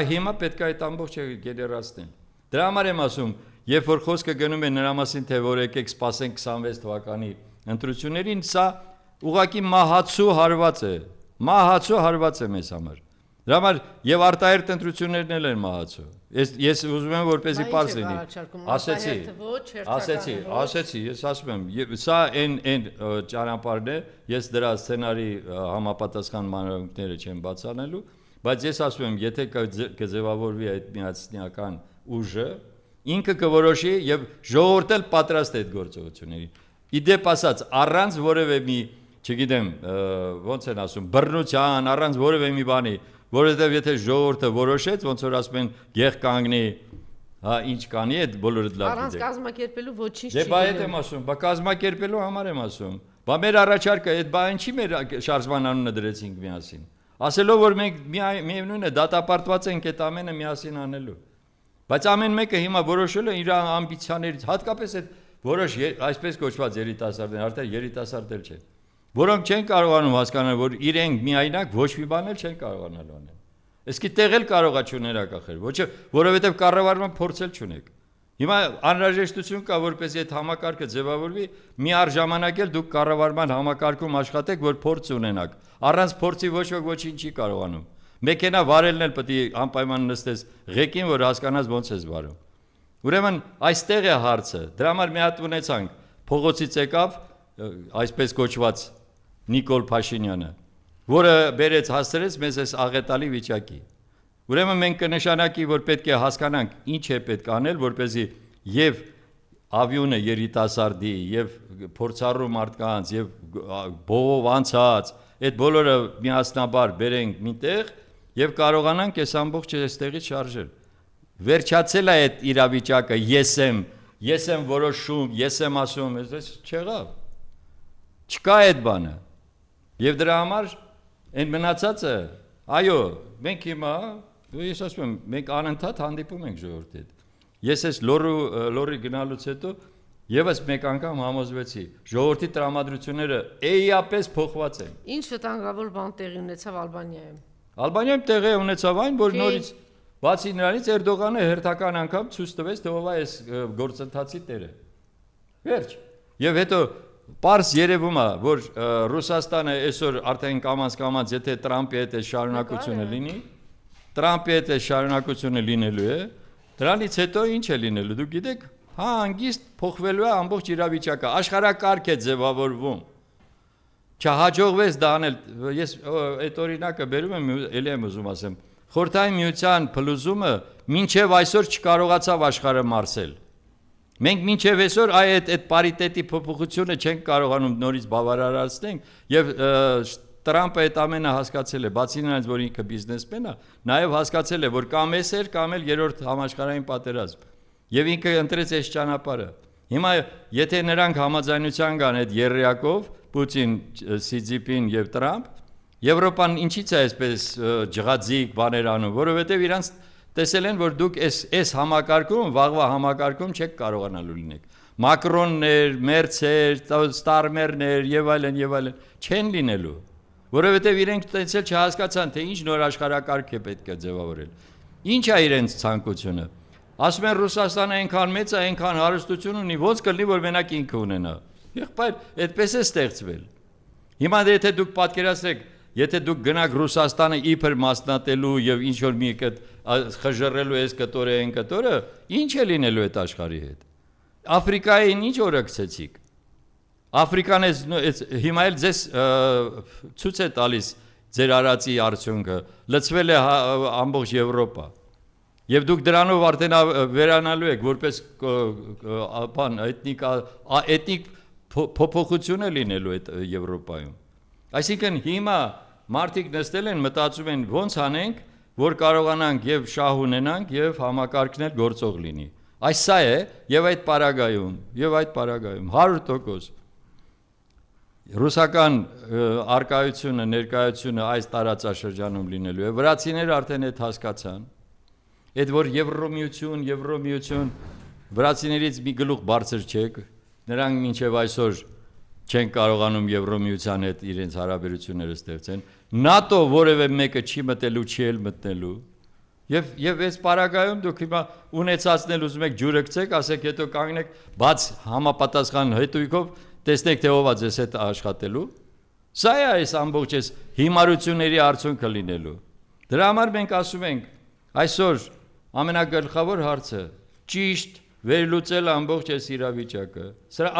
հիմա պետք է այդ ամբողջը գեներացնել։ Դրա համար եմ ասում, երբ որ խոսքը գնում է նրա մասին, թե որ եկեք սպասենք 26 թվականի ընտրություններին, սա ուղղակի մահացու հարված է։ Մահացու հարված է մեզ համար։ Դրա համար եւ արտահերթ ընտրություններն էլ են մահացու։ Ես ուզում եմ որպեսզի պարզ լինի։ Ասեցի, ես ասում եմ, սա այն ճանապարհն է, ես դրա սցենարի համապատասխան մանրամասները չեմ բացանելու, բայց ես ասում եմ, եթե կձևավորվի այդ միասնական ուժը, ինքը կորոշի եւ ժողովուրդը պատրաստ է այդ գործողություններին։ Իդեպ ասած, առանց որևէ մի, չգիտեմ, ոնց են ասում, բռնության, առանց որևէ մի բանի, որովհետև եթե ժողովուրդը որոշեց, ոնց որ ասում են, գեղ կանգնի, հա, ինչ կանի, այդ բոլորը լավ գիտեք։ Առանց կազմակերպելու ոչինչ չի։ Դե բա այդ եմ ասում, բա կազմակերպելու համար եմ ասում։ Բա մեր առաջարկը այդ բան չի մեր շարժման անունը դրեցինք միասին։ Ասելով որ մենք միևնույն է դատապարտված ենք այդ ամենը միասին անելու։ Բայց ամեն մեկը հիմա որոշել է իր ամբիցիաներից, հատկապես այդ որոշ այսպես կոչված երիտասարդներ, արդեն երիտասարդներ չեն, որոնք չեն կարողանում հասկանալ, որ իրենք միայնակ ոչ մի բան էլ չեն կարողանալու անել։ Իսկ այդտեղ էլ կարողա չուներակ ախր, ոչ որովհետև կառավարման փորձել չունեք։ Հիմա անհրաժեշտություն կա, որպեսզի այդ համակարգը ձևավորվի, մի առժամանակ էլ դուք կառավարման համակարգում աշխատեք, որ փորձ ունենաք։ Առանց փորձի ոչ ոք ոչինչ չի կարողանում։ Մեքենա վարելն էլ պետք է անպայման նստես ղեկին, որ հասկանաս ոնց ես վարում։ Ուրեմն այստեղ է հարցը։ Դրա համար մի հատ ունեցանք, փողոցից եկավ այսպես կոչված Նիկոլ Փաշինյանը, որը բերեց հասցրեց մեզ այս աղետալի վիճակի։ Ուրեմն մենք կնշանակի, որ պետք է հասկանանք ինչ է պետք անել, որպեսզի եւ ավյունը երիտասարդի եւ փորձառու մարդկանց եւ բողով անցած այդ բոլորը միասնաբար բերենք միտեղ եւ կարողանանք այս ամբողջը այստեղից շարժել։ Վերջացել է այդ իրավիճակը, ես եմ որոշում, ես եմ ասում, այս չեղավ։ Չկա այդ բանը։ Եվ դրա համար այն մնացածը, այո, մենք հիմա, ես ասում եմ, մենք անընդհատ հանդիպում ենք ժողովրդի հետ։ Ես այս լորի գնալուց հետո եւս մեկ անգամ համոզվեցի, ժողովրդի տրամադրությունները էիապես փոխված են։ Ինչ վտանգավոր բան տեղի ունեցավ Ալբանիայում։ Ալբանիայում տեղի ունեցավ այն, որ նորից բացի նրանից Էրդողանը հերթական անգամ ցույց տվեց, թե ով է այս գործընթացի տերը։ Վերջ։ Եվ հետո Պարզ երևում է, որ Ռուսաստանը այսօր արդեն կամաց եթե Տրամպի հետ շարունակությունը լինի, Տրամպի հետ շարունակությունը լինելու է, դրանից հետո ինչ է լինելու, դուք գիտեք, հանգիստ փոխվելու է ամբողջ իրավիճակը, աշխարհակարգ է ձևավորվում։ Չհաջողվեց դա անել, ես այդ օրինակը բերում եմ, ելի եմ ուզում ասեմ, Խորհրդային Միության փլուզումը մինչև այսօր չկարողացավ աշխարհը մարսել։ Մենք մինչև այսօր այդ պարիտետի փոփոխությունը չենք կարողանում նորից բավարարացնենք եւ Տրամպը այդ ամենը հասկացել է, բացի նրանից, որ ինքը բիզնեսմեն է, նաև հասկացել է, որ կամ էս էր, կամ էլ երրորդ համաշխարհային պատերազմ։ Եվ ինքը ընտրեց այս ճանապարհը։ Հիմա եթե նրանք համաձայնության կան այդ երրյակով, Պուտին, Սի Ցզինպին եւ Տրամփ, Եվրոպան ինչի՞ց է այսպես ջղաձիկ բաներ անում, որովհետեւ իրանց տեսել են, որ դուք այս համակարգում, վաղվա համակարգում չեք կարողանալու լինեք։ Մակրոններ, Մերցեր, Ստարմերներ եւ այլն չեն լինելու, որովհետեւ իրենք տեսել չհասկացան, թե ինչ նոր աշխարհակարգ է պետք է ձևավորել։ Ինչ է իրենց ցանկությունը։ Ասում են Ռուսաստանը այնքան մեծ է, այնքան հարստություն ունի, ոնց կլինի, որ մենակ ինքը ունենա։ Եղբայր, այդպես է ստեղծվել։ Հիմա եթե դուք պատկերացրեք, եթե դուք գնաք Ռուսաստանը իբր մասնատելու եւ ինչ որ մի խժռելու այս կտորը, այն կտորը, ինչ է լինելու այդ աշխարհի հետ։ Աֆրիկային ինչ օրակցեցիք։ Աֆրիկան հիմա էլ ձեզ ցույց է տալիս ձեր արածի արդյունքը, լցվել է ամբողջ Եվրոպա։ Եվ դուք դրանով արդեն վերանալու եք որպես էթնիկ փոփոխություն է լինելու այդ Եվրոպայում։ Այսինքն հիմա մարդիկ նստել են, մտածում են ոնց անենք, որ կարողանանք եւ շահ ունենանք եւ համակարգն էլ գործող լինի։ Այս սա է եւ այդ պարագայում 100% ռուսական արկայությունը, ներկայությունը այս տարածաշրջանում լինելու է։ Վրացիները արդեն այդ հասկացան։ Այդ որ Եվրոմիություն վրացիներից մի գլուխ բարձր չեք, նրանք մինչև այսօր չեն կարողանում Եվրոմիության հետ իրենց հարաբերությունները ստեղծեն։ ՆԱՏՕ որևէ մեկը չի մտելու, չի էլ մտնելու։ Եվ այս պարագայում դուք հիմա ունեցածնել ուզում եք ջուրը գցեք, ասեք հետո կանգնեք բաց համապատասխան հետույքով, տեսնեք թե ով է ձեզ հետ աշխատելու։ Սա է այս ամբողջ այս հիմարությունների արդյունքը լինելու։ Դրա համար մենք ասում ենք այսօր ամենագլխավոր հարցը ճիշտ վերլուծել ամբողջ այս իրավիճակը։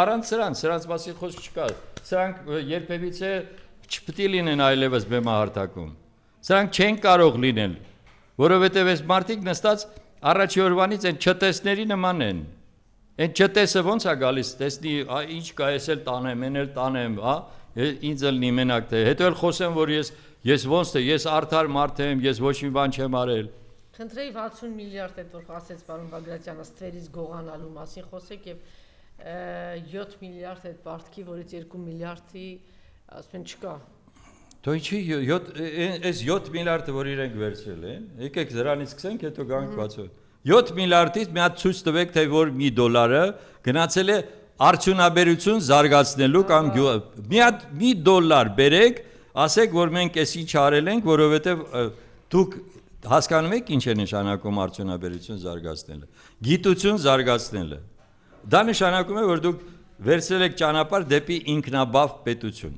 Առանց սրանց մասին խոսք չկա։ Սրանք երբևիցե չպետք է լինեն այլևս բեմահարթակում։ Սրանք չեն կարող լինել, որովհետև այս մարդիկ նստած առաջի օրվանից այն չտեսների նման են։ Այն չտեսը ոնց է գալիս, տեսնի, ինչ կա, ես էլ տանեմ, են էլ տանեմ, հա, ինձ էլ նի մենակ թե։ Հետո էլ խոսեմ, որ ես ոնց թե, ես արդար մարդ եմ, ես ոչ մի բան չեմ արել։ Խնդրեի 60 միլիարդ այդ որ ասեց պարոն Բագրատյանը ստվերից գողանալու մասին խոսեք եւ 7 միլիարդ այդ պարտքի, որից 2 միլիարդի ասում են չկա։ Դու ինչի այս 7 միլիարդը որ իրենք վերցրել են, եկեք դրանից սկսենք, հետո գանք բացოთ։ 7 միլիարդից մի հատ ցույց տվեք, թե որ $1 գնացել է արդյունաբերություն զարգացնելու կամ մի $1 բերեք, ասեք, որ մենք էս ինչ արել ենք, որովհետեւ դուք հասկանում եք ինչ է նշանակում արդյունաբերություն զարգացնելը, գիտություն զարգացնելը։ Դա նշանակում է, որ դուք վերցրել եք ճանապարհ դեպի ինքնաբավ պետություն։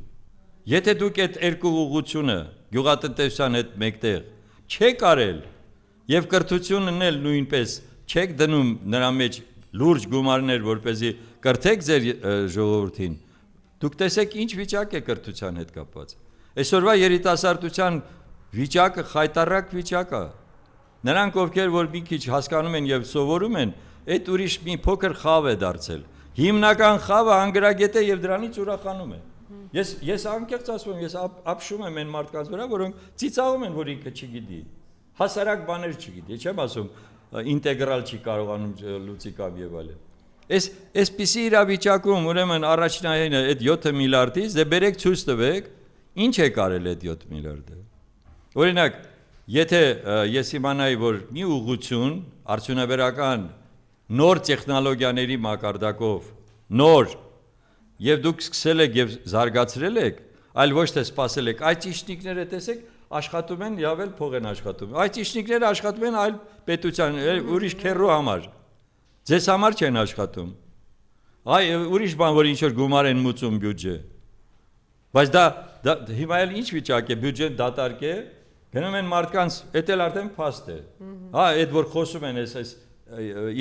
Եթե դուք այդ երկու ուղղությունը գյուղատնտեսության հետ մեկտեղ չեք արել եւ կրթությունն էլ նույնպես չեք դնում նրա մեջ լուրջ գումարներ, որպեսզի կրթեք ձեր ժողովրդին, դուք տեսեք ինչ վիճակ է կրթության հետ կապված։ Այսօրվա երիտասարդության վիճակը խայտառակ վիճակ է։ Նրանք ովքեր որ մի քիչ հասկանում են եւ սովորում են, այդ ուրիշ մի փոքր խավ է դարձել։ Հիմնական խավը անգրագետ է եւ դրանից ուրախանում է։ Ես անկեղծ ասում եմ, ես ապշում եմ այն մարդկանց վրա, որոնք ծիծաղում են, որ ինքը չգիտի։ Հասարակ բաներ չգիտի, չեմ ասում ինտեգրալ չի կարողանում լուծի կամ եւ այլն։ Այսպիսի իրավիճակում ուրեմն առաջնային այդ 7 միլիարդից դե բերեք ցույց տվեք, ինչ է կարել այդ 7 միլիարդը։ Օրինակ, եթե ես իմանայի, որ մի ուղղություն արդյունաբերական նոր տեխնոլոգիաների մակարդակով, նոր եւ դուք սկսել եք եւ զարգացրել եք, այլ ոչ թե սпасել եք, այդ ճիշտիկները տեսեք, աշխատում են, яվել փող են աշխատում։ Այդ ճիշտիկները աշխատում են այլ պետության, ուրիշ քերրու համար։ Ձեզ համար չեն աշխատում։ Ուրիշ բան, որ ինչ որ գումար են մուծում բյուջե։ Բայց դա հիմա էլ ինչ վիճակ է, բյուջեն դատարկ է, գնում են մարդկանց, էդ էլ արդեն փաստ է։ Այդ որ խոսում են այս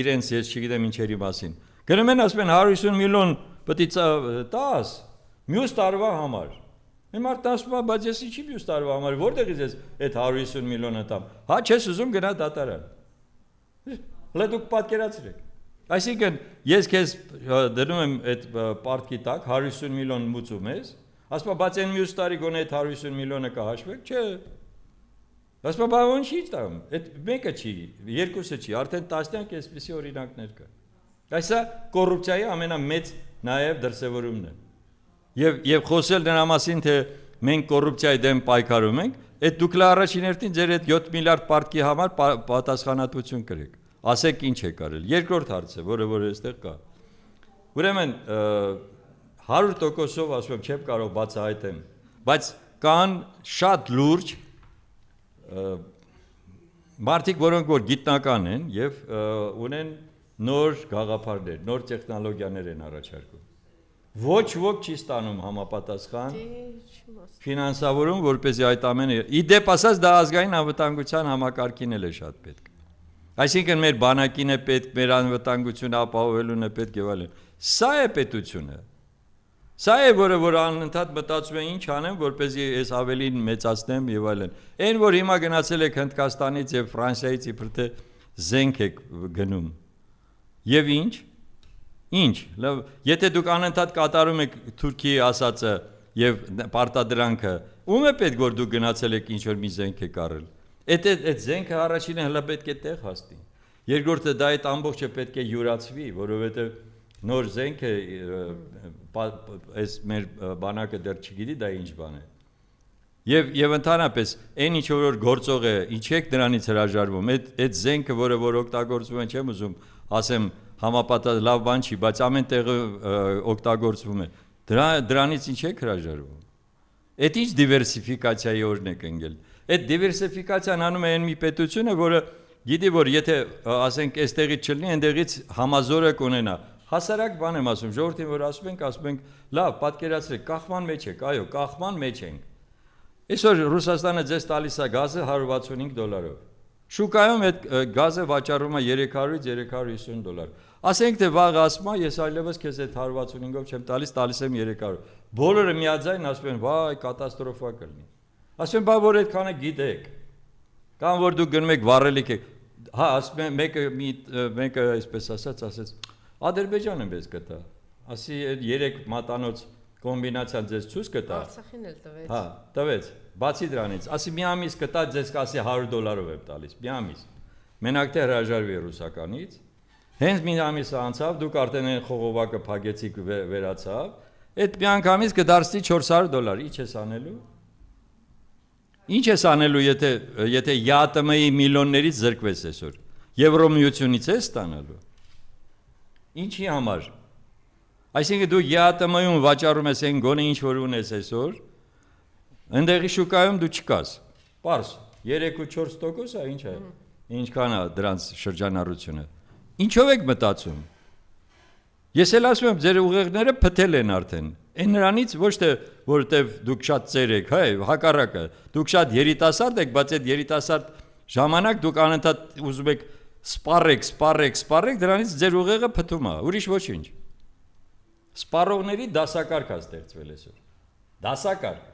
իրենց ես չգիտեմ ինչերի մասին։ Գնում են ասում են 150 միլիոն պետք է տաս մյուս տարվա համար։ Մարդն ասում է, բայց ես ինչի մյուս տարվա համար, որտեղից ես այդ 150 միլիոնը տամ։ Հա չես ուզում գնա դատարան։ Հələ դուք պատկերացրեք։ Այսինքն ես քեզ դնում եմ այդ պարտքի տակ 150 միլիոն մուծում ես, Ասում եմ, բայց այն մյուս տարի գոնե 150 միլիոնը կհաշվեք, չէ։ Ասում եմ, բավոն չի տամ։ Այդ մեկը չի, երկուսը չի, արդեն տասնյակ այսպիսի օրինակներ կան։ Այսա կոռուպցիայի ամենամեծ նաև դրսևորումն է։ Եվ խոսել նրա մասին, թե մենք կոռուպցիայի դեմ պայքարում ենք, այդ դուք լա առաջին հերթին ձեր այդ 7 միլիարդ պարտքի համար պատասխանատվություն կրեք։ Ասեք ինչ է կարել։ Երկրորդ հարցը, որը այստեղ կա։ Ուրեմն 100%-ով ասում եմ, չեմ կարող բացահայտեմ, բայց կան շատ լուրջ մարդիկ, որոնք որ գիտնական են եւ ունեն նոր գաղափարներ, նոր տեխնոլոգիաներ են առաջարկում։ Ոչ ոք չի ստանում համապատասխան ֆինանսավորում, որպեսզի այդ ամենը իդեպ ասած դա ազգային անվտանգության համակարգին էլ է շատ պետք։ Այսինքն մեր բանակին է պետք, մեր անվտանգությունը ապահովելուն է պետք եւ այլն։ Սա է պետությունը։ Սա է որ անընդհատ մտածում է ինչ անեմ, որպեսզի այս ավելին մեծացնեմ եւ այլն։ Այն որ հիմա գնացել եք Հնդկաստանից եւ Ֆրանսիայից իբր թե զենք եք գնում։ Եվ ինչ։ Լավ, եթե դուք անընդհատ կատարում եք Թուրքիայի ասածը եւ պարտադրանքը, ում է պետք որ դուք գնացել եք ինչ որ մի զենք եք առել։ Այդ զենքը առաջինը հլա պետք է տեղ հասնի։ Երկրորդը դա այդ ամբողջը պետք է յուրացվի, որովհետեւ նոր զենքը այս մեր բանակը դեռ չգիտի դա ինչ բան է։ Եվ ընդհանրապես այն ինչ որ գործող է, ինչ եք դրանից հրաժարվում, այդ զենքը, որ օգտագործվում է, չեմ ուզում ասեմ համապատասխան լավ բան չի, բայց ամեն տեղը օգտագործվում է։ Դրանից ինչ եք հրաժարվում։ Այդ ինչ դիվերսիֆիկացիայի օրն եք ընկել։ Այդ դիվերսիֆիկացիան անում է այն մի պետությունը, որը գիտի որ եթե ասենք այստեղից չլինի, այնտեղից համազորը կունենա։ Հասարակ բան եմ ասում, ժողովրդին որ ասում ենք, լավ, պատկերացրեք, կախման մեջ եք, այո, կախման մեջ ենք։ Այսօր Ռուսաստանը ձեզ տալիս է գազը $165։ Շուկայում այդ գազը վաճառվում է $300-350։ Ասենք թե վաղ ասում է, ես այլևս քեզ այդ 165-ով չեմ տալիս եմ 300։ Բոլորը միաձայն ասում են, վայ, կատաստրոֆա կլինի։ Ասում են, բա որ այդքանը գիտեք։ Կամ որ դուք գնում եք վառելիք եք։ Հա, ասում են մեկը այսպես ասաց, Ադրբեջանը մեզ կտա։ Ասի այդ 3 մատանոց կոմբինացիան ձեզ ցույց կտա։ Արցախին էլ տվեց։ Հա, տվեց։ Բացի դրանից, ասի մի ամիս կտա ձեզ կասի $100 եմ տալիս, մի ամիս։ Մենակ թե հրաժարվի ռուսականից։ Հենց մի ամիս անցավ, դուք արդեն այն խողովակը փակեցիք վերացավ, այդ մի անգամից կդարձնի $400։ Ինչ ես անելու։ Ինչ ես անելու, եթե ԵԱՏՄ-ի միլիոններից զրկվես այսօր։ Եվրոմիությունից ես ստանալու։ Ինչի համար։ Այսինքն դու ԵԱՏՄ-ում վաճառում ես այն գոնե ինչ որ ունես այսօր, այնտեղի շուկայում դու չկաս։ Պարզ 3-4% է, ինչ է։ Ինչքան է դրանց շրջանառությունը։ Ինչով եք մտածում։ Ես էլ ասում եմ, ձեր ուղեղները փթել են արդեն։ Այն նրանից ոչ թե որովհետև դուք շատ ծեր եք, հա, հակառակը։ Դուք շատ երիտասարդ եք, բայց այդ երիտասարդ ժամանակ դուք անընդհատ ուզում եք սպառեք, դրանից ձեր ուղեղը փթում է, ուրիշ ոչինչ։ Սպառողների դասակարգ է ստեղծվել այսօր։ Դասակարգ։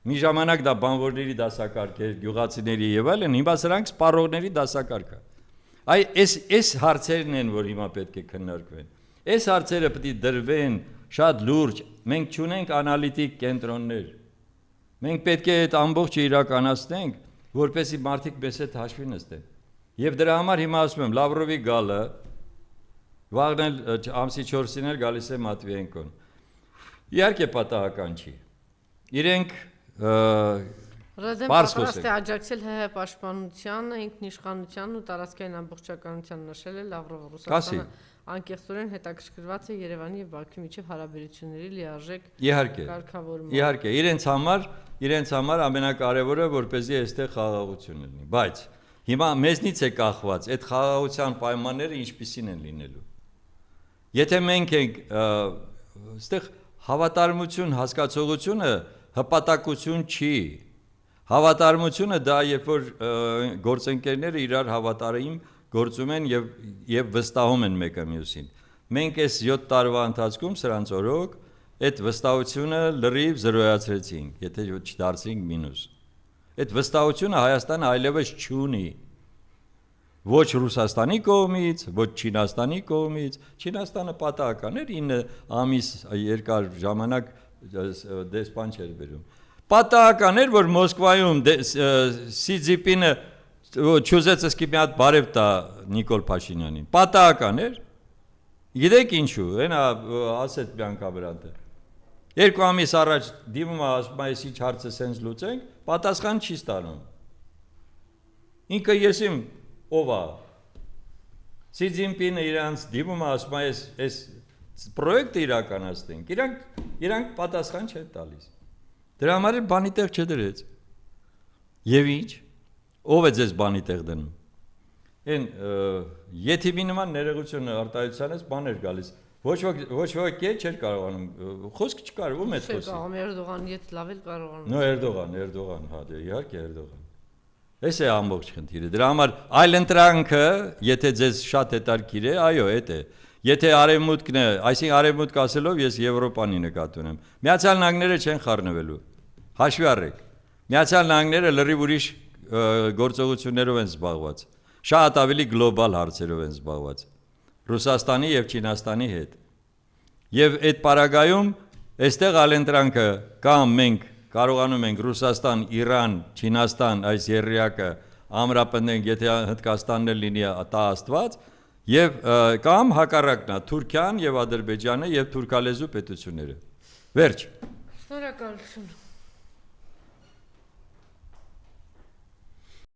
Մի ժամանակ դա բանվորների դասակարգ էր, գյուղացիների եւ այլն, հիմա սրանք սպառողների դասակարգ է։ Այս հարցերն են, որ հիմա պետք է քննարկվեն։ Այս հարցերը պետք է դրվեն շատ լուրջ։ Մենք չունենք անալիտիկ կենտրոններ։ Մենք պետք է այդ ամբողջը իրականացնենք, որպեսզի մարդիկ մեզ հետ հաշվի նստեն։ Եվ դրա համար հիմա ասում եմ, Լավրովի գալը վաղն էլ ամսի 4-ին էլ գալիս է Մատվիենկոն։ Իհարկե պատահական չի։ Իրենք Ռադեմ պատրաստ է աջակցել ՀՀ պաշտպանությանը, ինքնիշխանությանն ու տարածքային ամբողջականության նշել է Լավրովը։ Ռուսաստանը անկեղծորեն հետաքրքրված է Երևանի եւ Բաքվի միջև հարաբերությունների լիարժեք կարգավորման։ Իհարկե, իրենց համար ամենակարևորը որպեսզի այստեղ խաղաղություն լինի, բայց հիմա մեզնից է կախված այդ խաղաղության պայմանները ինչպիսին են լինելու։ Եթե մենք ենք այստեղ հավատարմություն հասկացողությունը հպատակություն չի։ Հավատարմությունը դա երբ որ գործընկերները իրար հավատարիմ գործում են եւ վստահում են մեկը մյուսին։ Մենք այս 7 տարվա ընթացքում սրանց օրոք այդ վստահությունը լրիվ զրոյացրեցինք, եթե չդարձինք մինուս։ Այդ վստահությունը Հայաստանը այլևս չունի։ Ոչ Ռուսաստանի կողմից, ոչ Չինաստանի կողմից։ Չինաստանը պատահական էր 9 ամիս երկար ժամանակ դեսպան չէր բերում։ Պատահական էր, որ Մոսկվայում Սի Ցզինպինը չուզեց սկի մի հատ բարև տա Նիկոլ Փաշինյանին։ Պատահական էր։ Գիտեք ինչու, հենա ասեց Բյանկաբրանտը։ 2 ամիս առաջ դիմում է ասում է, «Այս ինչ հարցը սենց լուծենք», պատասխան չի ստանում։ Ինքը եսիմ ով է։ Սի Ցզինպինը իրանց դիմում է ասում է, «Այս պրոյեկտը իրականացնենք»։ Իրանք պատասխան չեն տալիս։ Դրա համար էլ բանի տեղ չդրեց։ Եվ ինչ։ Ով է ձեզ բանի տեղ դնում։ Այն եթիմի նման ներողություն արտահայտությանից բաներ գալիս։ Ոչ ոք չէր կարողանում, խոսք չկար, ում հետ խոսի։ Էրդողանի հետ լավ էլ կարողանում։ Նո Էրդողան, հա, իհարկե Էրդողան։ Էս է ամբողջ խնդիրը։ Դրա համար այլ ընտրանքը, եթե ձեզ շատ հետաքրքիր է, այո, էդ է։ Եթե արևմուտքն է, այսինքն արևմուտք ասելով ես Եվրոպանի նկատի ունեմ։ Միացյալ Նահանգները չեն խառնվելու։ Հաշվի առեք։ Միացյալ Նահանգները լրիվ ուրիշ գործողություններով են զբաղված։ Շատ ավելի գլոբալ հարցերով են զբաղված։ Ռուսաստանի եւ Չինաստանի հետ։ Եվ այդ պարագայում այստեղ ալենտրանքը կամ մենք կարողանում ենք Ռուսաստան, Իրան, Չինաստան այս երրիակը ամրապնդենք, եթե Հնդկաստանն էլ լինի տա Աստված, եւ կամ հակառակն է Թուրքիան եւ Ադրբեջանը եւ թուրքալեզու պետությունները։ Վերջ։ Շնորհակալություն։